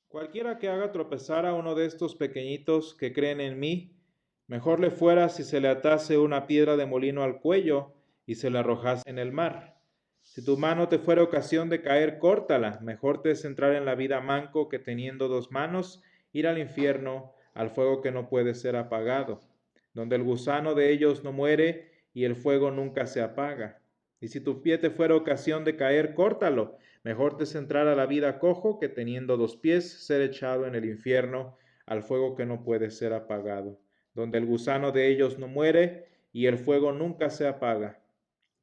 Cualquiera que haga tropezar a uno de estos pequeñitos que creen en mí, mejor le fuera si se le atase una piedra de molino al cuello y se la arrojase en el mar. Si tu mano te fuera ocasión de caer, córtala. Mejor te es entrar en la vida manco que teniendo dos manos ir al infierno, al fuego que no puede ser apagado, donde el gusano de ellos no muere y el fuego nunca se apaga. Y si tu pie te fuera ocasión de caer, córtalo. Mejor te es entrar a la vida cojo que teniendo dos pies ser echado en el infierno, al fuego que no puede ser apagado, donde el gusano de ellos no muere y el fuego nunca se apaga.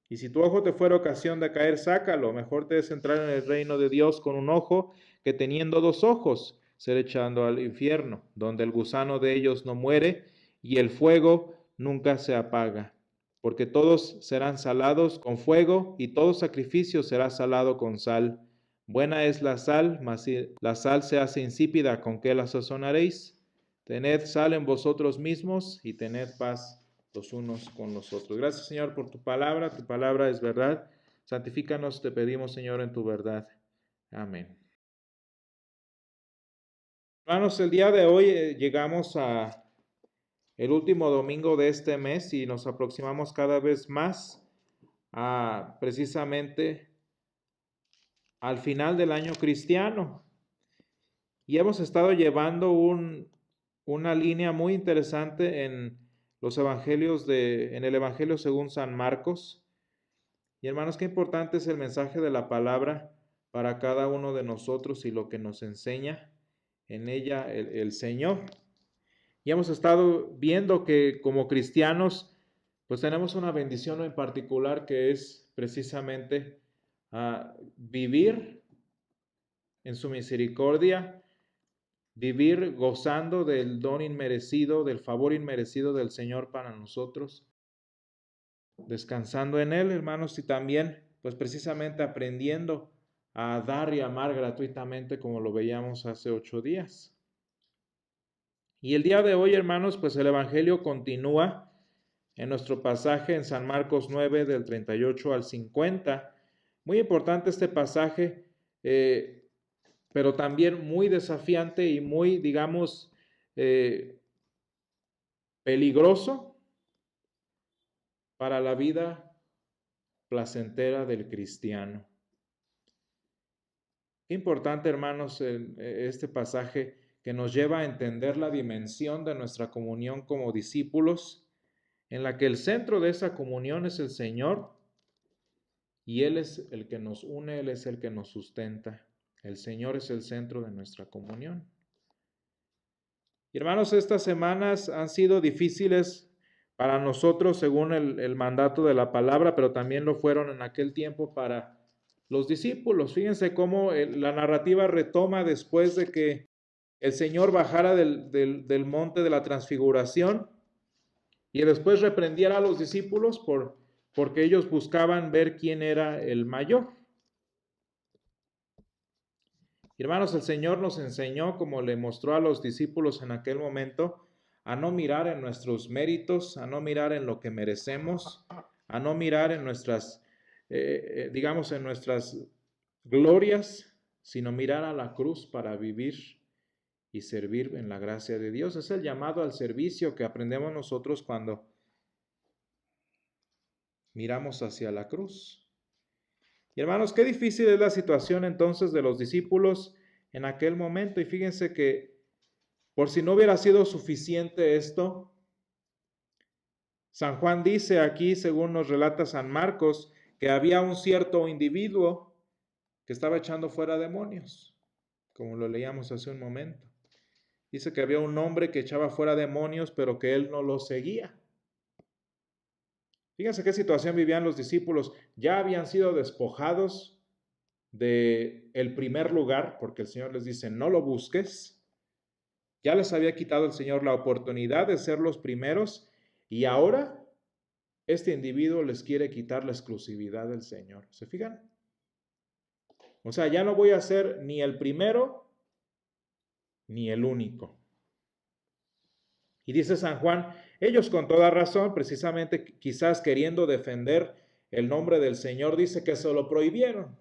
Y si tu ojo te fuera ocasión de caer, sácalo. Mejor te es entrar en el reino de Dios con un ojo que teniendo dos ojos ser echado al infierno, donde el gusano de ellos no muere y el fuego nunca se apaga. Porque todos serán salados con fuego y todo sacrificio será salado con sal. Buena es la sal, mas si la sal se hace insípida, ¿con qué la sazonaréis? Tened sal en vosotros mismos y tened paz los unos con los otros. Gracias, Señor, por tu palabra es verdad. Santifícanos, te pedimos, Señor, en tu verdad. Amén. Hermanos, el día de hoy llegamos a el último domingo de este mes y nos aproximamos cada vez más a precisamente al final del año cristiano. Y hemos estado llevando una línea muy interesante en los evangelios en el Evangelio según San Marcos. Y hermanos, qué importante es el mensaje de la palabra para cada uno de nosotros y lo que nos enseña en ella el Señor. Y hemos estado viendo que como cristianos, pues tenemos una bendición en particular que es precisamente vivir en su misericordia, vivir gozando del don inmerecido, del favor inmerecido del Señor para nosotros, descansando en Él, hermanos, y también, pues precisamente aprendiendo a dar y amar gratuitamente como lo veíamos hace 8 días. Y el día de hoy, hermanos, pues el Evangelio continúa en nuestro pasaje en San Marcos 9, del 38 al 50. Muy importante este pasaje, pero también muy desafiante y muy, digamos, peligroso para la vida placentera del cristiano. Qué importante, hermanos, este pasaje que nos lleva a entender la dimensión de nuestra comunión como discípulos, en la que el centro de esa comunión es el Señor y Él es el que nos une, Él es el que nos sustenta. El Señor es el centro de nuestra comunión. Y hermanos, estas semanas han sido difíciles para nosotros según el mandato de la palabra, pero también lo fueron en aquel tiempo para los discípulos. Fíjense cómo la narrativa retoma después de que el Señor bajara del monte de la transfiguración y después reprendiera a los discípulos porque ellos buscaban ver quién era el mayor. Y hermanos, el Señor nos enseñó, como le mostró a los discípulos en aquel momento, a no mirar en nuestros méritos, a no mirar en lo que merecemos, a no mirar en nuestras, digamos, en nuestras glorias, sino mirar a la cruz para vivir y servir en la gracia de Dios. Es el llamado al servicio que aprendemos nosotros cuando miramos hacia la cruz. Y hermanos, qué difícil es la situación entonces de los discípulos en aquel momento. Y fíjense que por si no hubiera sido suficiente esto, San Juan dice aquí, según nos relata San Marcos, que había un cierto individuo que estaba echando fuera demonios, como lo leíamos hace un momento. Dice que había un hombre que echaba fuera demonios, pero que él no lo seguía. Fíjense qué situación vivían los discípulos. Ya habían sido despojados del primer lugar, porque el Señor les dice, no lo busques. Ya les había quitado el Señor la oportunidad de ser los primeros y ahora este individuo les quiere quitar la exclusividad del Señor. ¿Se fijan? O sea, ya no voy a ser ni el primero ni el único. Y dice San Juan, ellos con toda razón, precisamente quizás queriendo defender el nombre del Señor, dice que se lo prohibieron.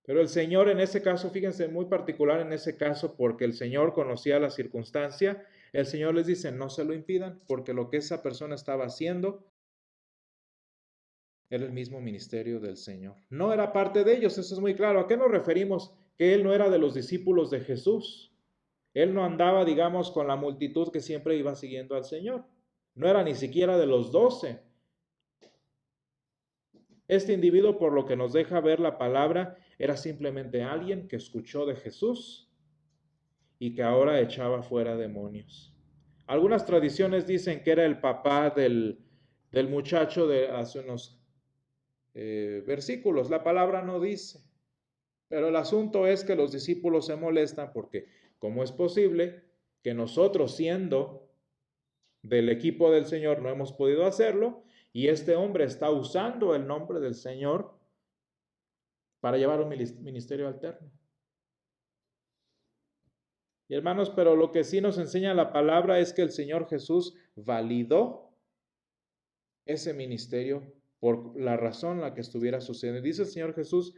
Pero el Señor en ese caso, fíjense, muy particular en ese caso, porque el Señor conocía la circunstancia, el Señor les dice, no se lo impidan, porque lo que esa persona estaba haciendo era el mismo ministerio del Señor. No era parte de ellos, eso es muy claro. ¿A qué nos referimos? Que Él no era de los discípulos de Jesús. Él no andaba, digamos, con la multitud que siempre iba siguiendo al Señor. No era ni siquiera de los 12. Este individuo, por lo que nos deja ver la palabra, era simplemente alguien que escuchó de Jesús y que ahora echaba fuera demonios. Algunas tradiciones dicen que era el papá del muchacho de hace unos versículos. La palabra no dice. Pero el asunto es que los discípulos se molestan porque ¿cómo es posible que nosotros, siendo del equipo del Señor, no hemos podido hacerlo y este hombre está usando el nombre del Señor para llevar un ministerio alterno? Y hermanos, pero lo que sí nos enseña la palabra es que el Señor Jesús validó ese ministerio por la razón en la que estuviera sucediendo. Dice el Señor Jesús,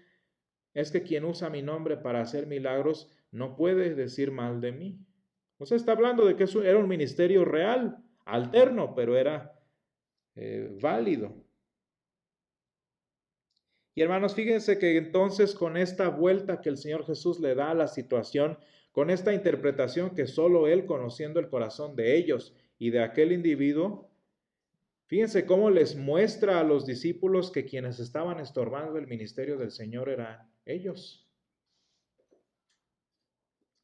es que quien usa mi nombre para hacer milagros no puede decir mal de mí. O sea, está hablando de que eso era un ministerio real, alterno, pero era válido. Y hermanos, fíjense que entonces con esta vuelta que el Señor Jesús le da a la situación, con esta interpretación que solo Él, conociendo el corazón de ellos y de aquel individuo, fíjense cómo les muestra a los discípulos que quienes estaban estorbando el ministerio del Señor eran ellos.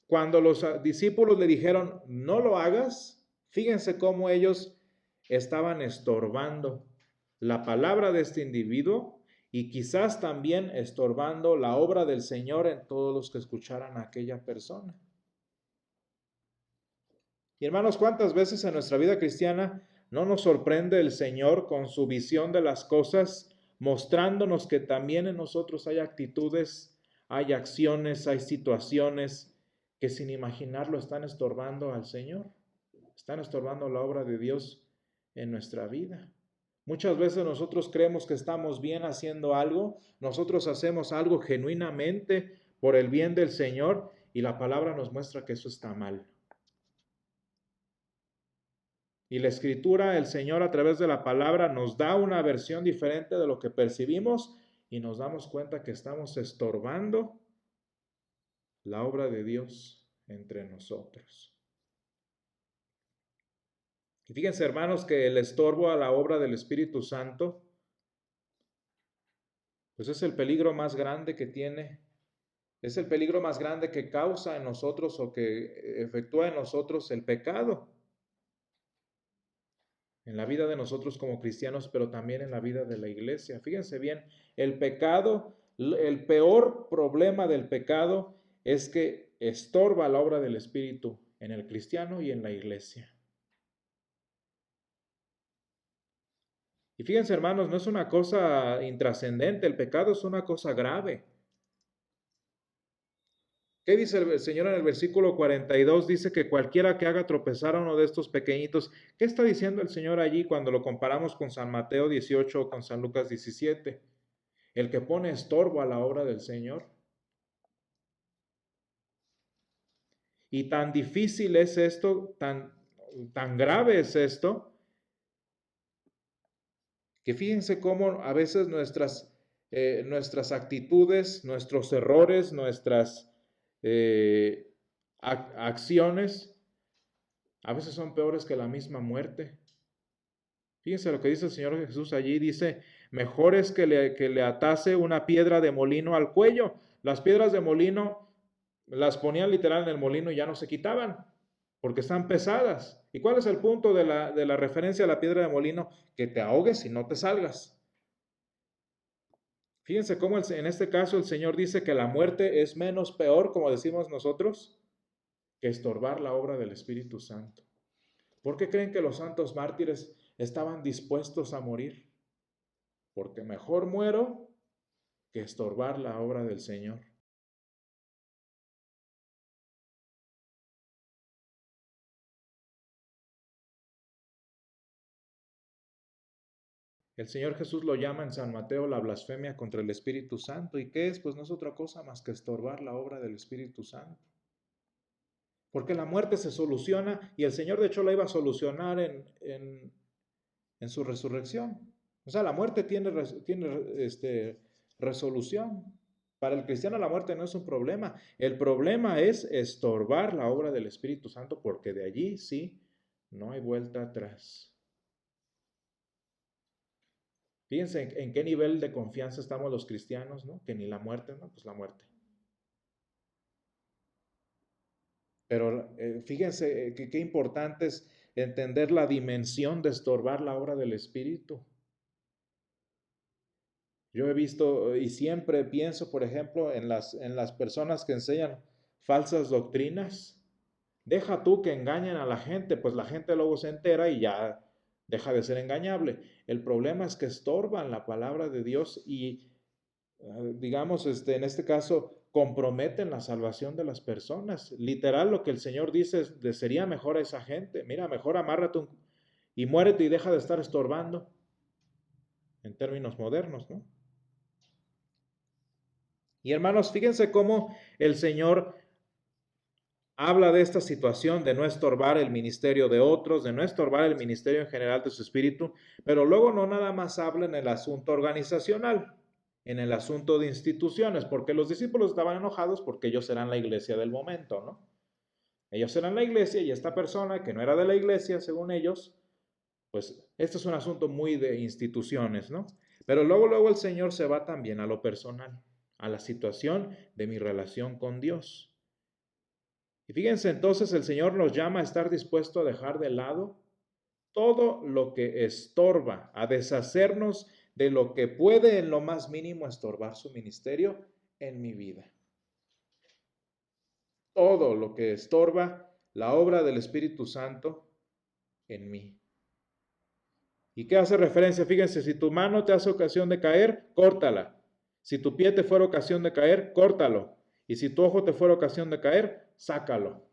Cuando los discípulos le dijeron, no lo hagas, fíjense cómo ellos estaban estorbando la palabra de este individuo y quizás también estorbando la obra del Señor en todos los que escucharan a aquella persona. Y hermanos, ¿cuántas veces en nuestra vida cristiana no nos sorprende el Señor con su visión de las cosas, mostrándonos que también en nosotros hay actitudes, hay acciones, hay situaciones que sin imaginarlo están estorbando al Señor, están estorbando la obra de Dios en nuestra vida? Muchas veces nosotros creemos que estamos bien haciendo algo, nosotros hacemos algo genuinamente por el bien del Señor y la palabra nos muestra que eso está mal. Y la escritura, el Señor a través de la palabra nos da una versión diferente de lo que percibimos y nos damos cuenta que estamos estorbando la obra de Dios entre nosotros. Y fíjense, hermanos, que el estorbo a la obra del Espíritu Santo, pues es el peligro más grande que tiene, es el peligro más grande que causa en nosotros o que efectúa en nosotros el pecado, en la vida de nosotros como cristianos, pero también en la vida de la iglesia. Fíjense bien, el pecado, el peor problema del pecado es que estorba la obra del Espíritu en el cristiano y en la iglesia. Y fíjense, hermanos, no es una cosa intrascendente, el pecado es una cosa grave. ¿Qué dice el Señor en el versículo 42? Dice que cualquiera que haga tropezar a uno de estos pequeñitos. ¿Qué está diciendo el Señor allí cuando lo comparamos con San Mateo 18 o con San Lucas 17? El que pone estorbo a la obra del Señor. Y tan difícil es esto, tan grave es esto, que fíjense cómo a veces nuestras actitudes, nuestros errores, nuestras acciones, a veces son peores que la misma muerte. Fíjense lo que dice el Señor Jesús allí, dice, mejor es que le atase una piedra de molino al cuello. Las piedras de molino las ponían literal en el molino y ya no se quitaban, porque están pesadas. ¿Y cuál es el punto de la referencia a la piedra de molino? Que te ahogues y no te salgas. Fíjense cómo en este caso el Señor dice que la muerte es menos peor, como decimos nosotros, que estorbar la obra del Espíritu Santo. ¿Por qué creen que los santos mártires estaban dispuestos a morir? Porque mejor muero que estorbar la obra del Señor. El Señor Jesús lo llama en San Mateo la blasfemia contra el Espíritu Santo. ¿Y qué es? Pues no es otra cosa más que estorbar la obra del Espíritu Santo. Porque la muerte se soluciona y el Señor de hecho la iba a solucionar en su resurrección. O sea, la muerte tiene resolución. Para el cristiano la muerte no es un problema. El problema es estorbar la obra del Espíritu Santo porque de allí sí no hay vuelta atrás. Fíjense en qué nivel de confianza estamos los cristianos, ¿no? Que ni la muerte, ¿no? Pues la muerte. Pero fíjense qué importante es entender la dimensión de estorbar la obra del Espíritu. Yo he visto y siempre pienso, por ejemplo, en las personas que enseñan falsas doctrinas. Deja tú que engañen a la gente, pues la gente luego se entera y ya deja de ser engañable. El problema es que estorban la palabra de Dios y, digamos, en este caso, comprometen la salvación de las personas. Literal, lo que el Señor dice es, sería mejor a esa gente. Mira, mejor amárrate y muérete y deja de estar estorbando, en términos modernos, ¿no? Y hermanos, fíjense cómo el Señor habla de esta situación de no estorbar el ministerio de otros, de no estorbar el ministerio en general de su espíritu, pero luego no nada más habla en el asunto organizacional, en el asunto de instituciones, porque los discípulos estaban enojados porque ellos eran la iglesia del momento, ¿no? Ellos eran la iglesia y esta persona que no era de la iglesia, según ellos, pues este es un asunto muy de instituciones, ¿no? Pero luego el Señor se va también a lo personal, a la situación de mi relación con Dios. Y fíjense entonces, el Señor nos llama a estar dispuesto a dejar de lado todo lo que estorba, a deshacernos de lo que puede en lo más mínimo estorbar su ministerio en mi vida. Todo lo que estorba la obra del Espíritu Santo en mí. ¿Y qué hace referencia? Fíjense, si tu mano te hace ocasión de caer, córtala. Si tu pie te fuera ocasión de caer, córtalo. Y si tu ojo te fuera ocasión de caer, sácalo.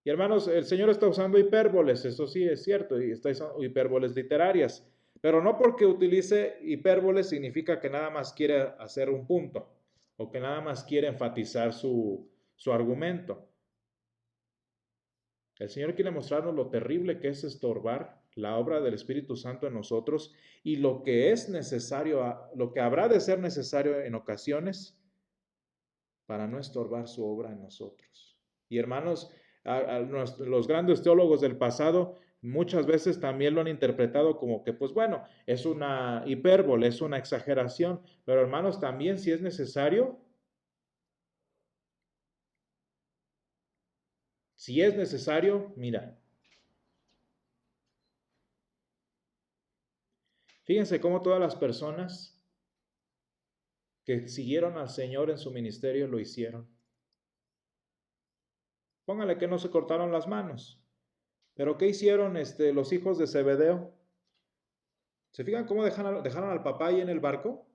Y hermanos, el Señor está usando hipérboles, eso sí es cierto, y está usando hipérboles literarias, pero no porque utilice hipérboles significa que nada más quiere hacer un punto o que nada más quiere enfatizar su argumento. El Señor quiere mostrarnos lo terrible que es estorbar la obra del Espíritu Santo en nosotros y lo que es necesario, lo que habrá de ser necesario en ocasiones para no estorbar su obra en nosotros. Y hermanos, los grandes teólogos del pasado muchas veces también lo han interpretado como que, pues bueno, es una hipérbole, es una exageración, pero hermanos, también si es necesario, mira, fíjense cómo todas las personas que siguieron al Señor en su ministerio lo hicieron. Póngale que no se cortaron las manos, pero ¿qué hicieron los hijos de Zebedeo? ¿Se fijan cómo dejaron al papá ahí en el barco?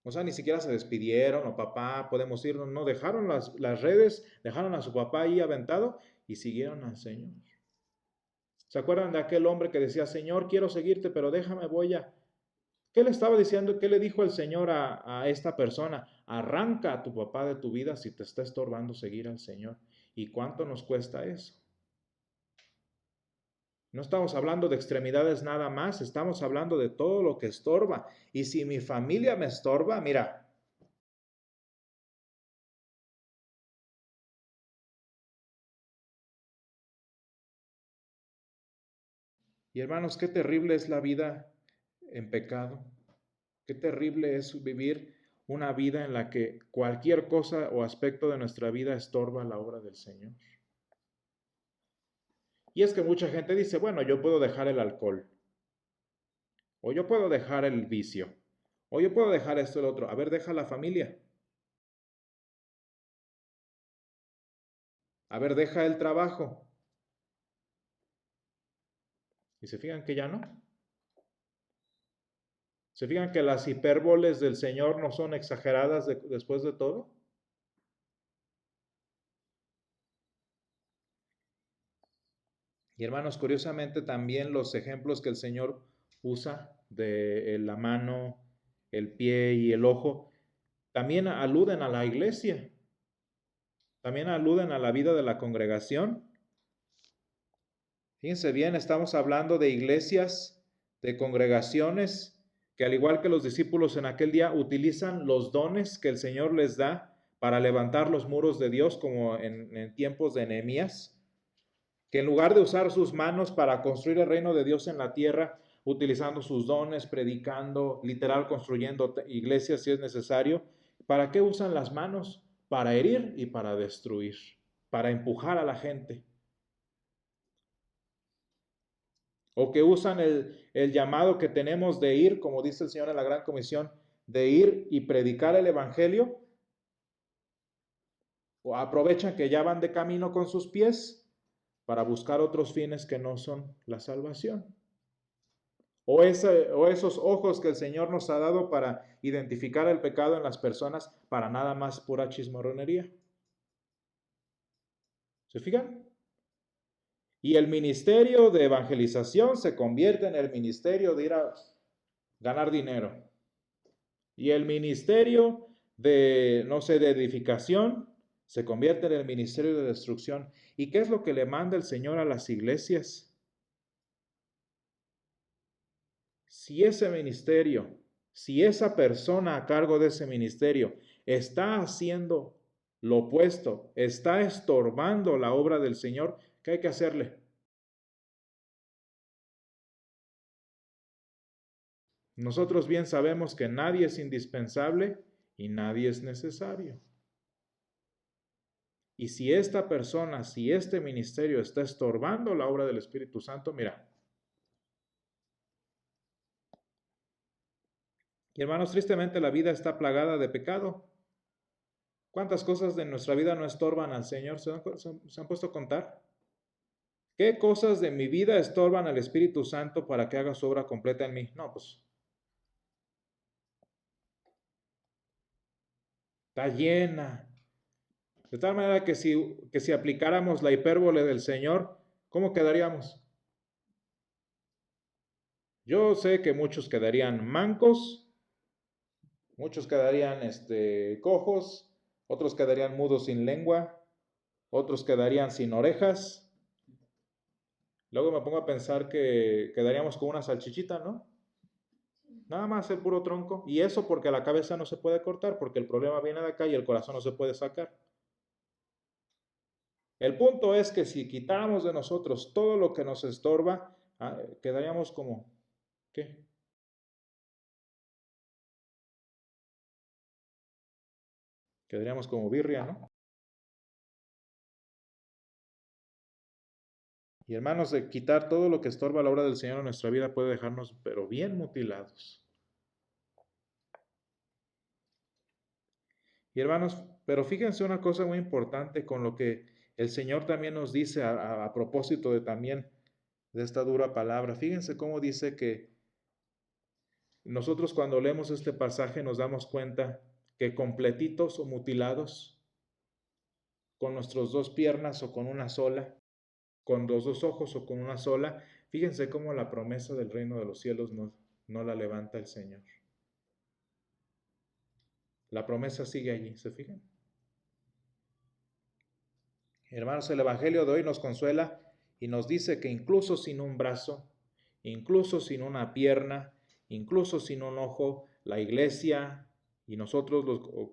O sea, ni siquiera se despidieron, o papá, podemos irnos. No, dejaron las redes, dejaron a su papá ahí aventado y siguieron al Señor. ¿Se acuerdan de aquel hombre que decía, Señor, quiero seguirte, pero déjame, voy a... ¿Qué le estaba diciendo? ¿Qué le dijo el Señor a esta persona? Arranca a tu papá de tu vida si te está estorbando seguir al Señor. ¿Y cuánto nos cuesta eso? No estamos hablando de extremidades nada más, estamos hablando de todo lo que estorba. Y si mi familia me estorba, mira, y hermanos, qué terrible es la vida en pecado. Qué terrible es vivir una vida en la que cualquier cosa o aspecto de nuestra vida estorba la obra del Señor. Y es que mucha gente dice, bueno, yo puedo dejar el alcohol, o yo puedo dejar el vicio, o yo puedo dejar esto y lo otro. A ver, deja la familia. A ver, deja el trabajo. Y se fijan que ya no. ¿Se fijan que las hipérboles del Señor no son exageradas después de todo? Y hermanos, curiosamente también los ejemplos que el Señor usa de la mano, el pie y el ojo, también aluden a la iglesia, también aluden a la vida de la congregación. Fíjense bien, estamos hablando de iglesias, de congregaciones, que al igual que los discípulos en aquel día utilizan los dones que el Señor les da para levantar los muros de Dios, como en tiempos de Nehemías, que en lugar de usar sus manos para construir el reino de Dios en la tierra, utilizando sus dones, predicando, literal construyendo iglesias si es necesario, ¿para qué usan las manos? Para herir y para destruir, para empujar a la gente. O que usan el llamado que tenemos de ir, como dice el Señor en la Gran Comisión, de ir y predicar el Evangelio, o aprovechan que ya van de camino con sus pies para buscar otros fines que no son la salvación. O esos ojos que el Señor nos ha dado para identificar el pecado en las personas, para nada más pura chismorronería. ¿Se fijan? Y el ministerio de evangelización se convierte en el ministerio de ir a ganar dinero. Y el ministerio de, no sé, de edificación se convierte en el ministerio de destrucción. ¿Y qué es lo que le manda el Señor a las iglesias? Si ese ministerio, si esa persona a cargo de ese ministerio está haciendo lo opuesto, está estorbando la obra del Señor, ¿qué hay que hacerle? Nosotros bien sabemos que nadie es indispensable y nadie es necesario. Y si esta persona, si este ministerio está estorbando la obra del Espíritu Santo, mira. Y hermanos, tristemente la vida está plagada de pecado. ¿Cuántas cosas de nuestra vida no estorban al Señor? ¿Se han puesto a contar? ¿Qué cosas de mi vida estorban al Espíritu Santo para que haga su obra completa en mí? No, pues está llena. De tal manera que si aplicáramos la hipérbole del Señor, ¿cómo quedaríamos? Yo sé que muchos quedarían mancos, muchos quedarían cojos, otros quedarían mudos sin lengua, otros quedarían sin orejas. Luego me pongo a pensar que quedaríamos con una salchichita, ¿no? Nada más el puro tronco. Y eso porque la cabeza no se puede cortar, porque el problema viene de acá y el corazón no se puede sacar. El punto es que si quitáramos de nosotros todo lo que nos estorba, quedaríamos como, ¿qué? Quedaríamos como birria, ¿no? Y hermanos, de quitar todo lo que estorba a la obra del Señor en nuestra vida puede dejarnos, pero bien mutilados. Y hermanos, pero fíjense una cosa muy importante con lo que el Señor también nos dice a propósito de también de esta dura palabra. Fíjense cómo dice que nosotros cuando leemos este pasaje nos damos cuenta que completitos o mutilados, con nuestras dos piernas o con una sola, con los dos ojos o con una sola, fíjense cómo la promesa del reino de los cielos no la levanta el Señor. La promesa sigue allí, ¿se fijan? Hermanos, el Evangelio de hoy nos consuela y nos dice que incluso sin un brazo, incluso sin una pierna, incluso sin un ojo, la iglesia y nosotros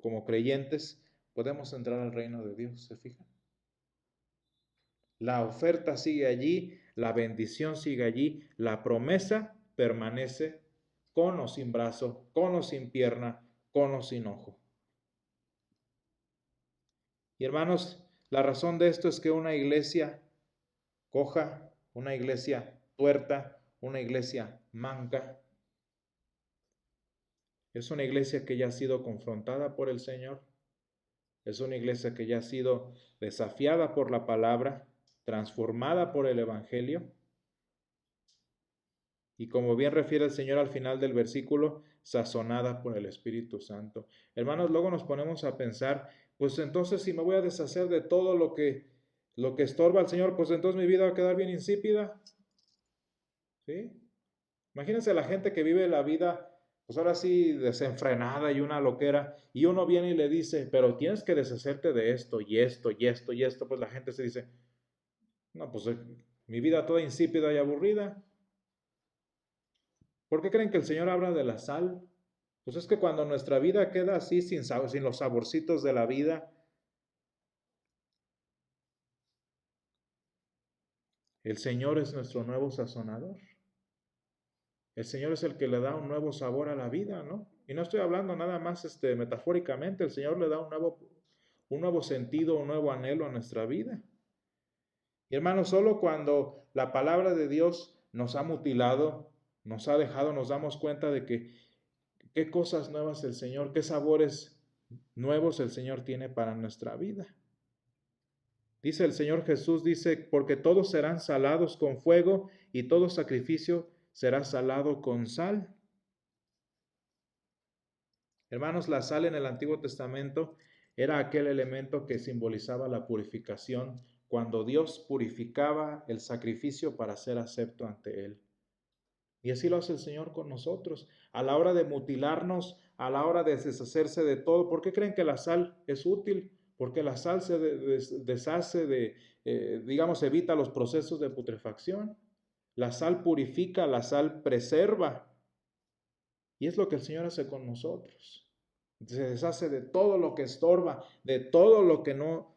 como creyentes podemos entrar al reino de Dios, ¿se fijan? La oferta sigue allí, la bendición sigue allí, la promesa permanece con o sin brazo, con o sin pierna, con o sin ojo. Y hermanos, la razón de esto es que una iglesia coja, una iglesia tuerta, una iglesia manca, es una iglesia que ya ha sido confrontada por el Señor, es una iglesia que ya ha sido desafiada por la palabra, transformada por el Evangelio. Y como bien refiere el Señor al final del versículo, sazonada por el Espíritu Santo. Hermanos, luego nos ponemos a pensar, pues entonces si me voy a deshacer de todo lo que estorba al Señor, pues entonces mi vida va a quedar bien insípida. ¿Sí? Imagínense la gente que vive la vida, pues ahora sí, desenfrenada y una loquera, y uno viene y le dice, pero tienes que deshacerte de esto y esto y esto y esto, pues la gente se dice, no, pues mi vida toda insípida y aburrida. ¿Por qué creen que el Señor habla de la sal? Pues es que cuando nuestra vida queda así, sin los saborcitos de la vida, el Señor es nuestro nuevo sazonador. El Señor es el que le da un nuevo sabor a la vida, ¿no? Y no estoy hablando nada más metafóricamente, el Señor le da un nuevo sentido, un nuevo anhelo a nuestra vida. Y hermanos, solo cuando la palabra de Dios nos ha mutilado, nos ha dejado, nos damos cuenta de que qué cosas nuevas el Señor, qué sabores nuevos el Señor tiene para nuestra vida. Dice el Señor Jesús, dice, porque todos serán salados con fuego y todo sacrificio será salado con sal. Hermanos, la sal en el Antiguo Testamento era aquel elemento que simbolizaba la purificación cuando Dios purificaba el sacrificio para ser acepto ante Él. Y así lo hace el Señor con nosotros. A la hora de mutilarnos, a la hora de deshacerse de todo, ¿por qué creen que la sal es útil? Porque la sal se deshace digamos, evita los procesos de putrefacción. La sal purifica, la sal preserva. Y es lo que el Señor hace con nosotros. Se deshace de todo lo que estorba, de todo lo que no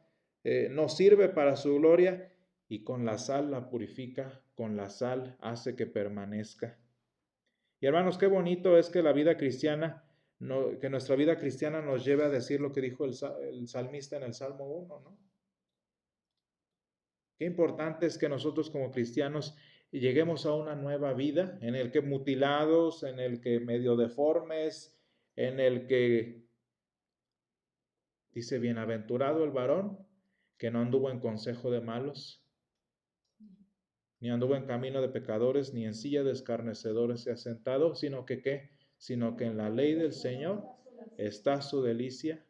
sirve para su gloria, y con la sal la purifica, con la sal hace que permanezca. Y hermanos, qué bonito es que la vida cristiana, que nuestra vida cristiana nos lleve a decir lo que dijo el salmista en el Salmo 1, ¿no? Qué importante es que nosotros como cristianos lleguemos a una nueva vida en el que mutilados, en el que medio deformes, en el que dice, bienaventurado el varón que no anduvo en consejo de malos, ni anduvo en camino de pecadores, ni en silla de escarnecedores se ha sentado, sino que ¿qué? Sino que en la ley del Señor está su delicia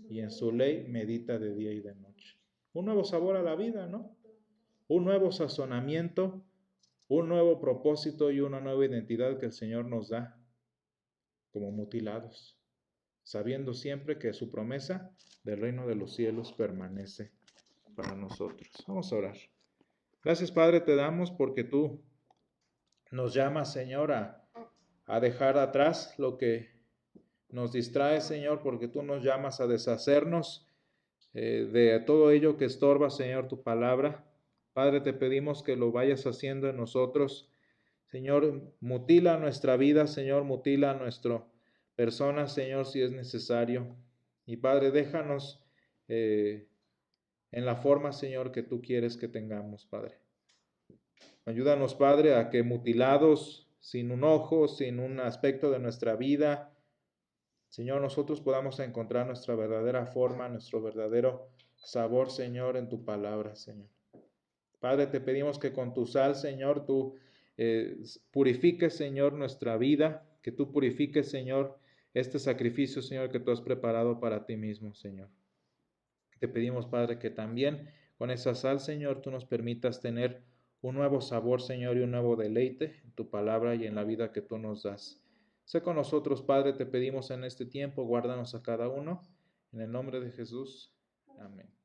y en su ley medita de día y de noche. Un nuevo sabor a la vida, ¿no? Un nuevo sazonamiento, un nuevo propósito y una nueva identidad que el Señor nos da como mutilados, sabiendo siempre que su promesa del reino de los cielos permanece para nosotros. Vamos a orar. Gracias, Padre, te damos porque tú nos llamas, Señor, a dejar atrás lo que nos distrae, Señor, porque tú nos llamas a deshacernos de todo ello que estorba, Señor, tu palabra. Padre, te pedimos que lo vayas haciendo en nosotros. Señor, mutila nuestra vida, Señor, mutila nuestra persona, Señor, si es necesario. Y Padre, déjanos en la forma, Señor, que tú quieres que tengamos, Padre. Ayúdanos, Padre, a que mutilados, sin un ojo, sin un aspecto de nuestra vida, Señor, nosotros podamos encontrar nuestra verdadera forma, nuestro verdadero sabor, Señor, en tu palabra, Señor. Padre, te pedimos que con tu sal, Señor, tú purifiques, Señor, nuestra vida, que tú purifiques, Señor, este sacrificio, Señor, que tú has preparado para ti mismo, Señor. Te pedimos, Padre, que también con esa sal, Señor, tú nos permitas tener un nuevo sabor, Señor, y un nuevo deleite en tu palabra y en la vida que tú nos das. Sé con nosotros, Padre, te pedimos en este tiempo, guárdanos a cada uno. En el nombre de Jesús. Amén.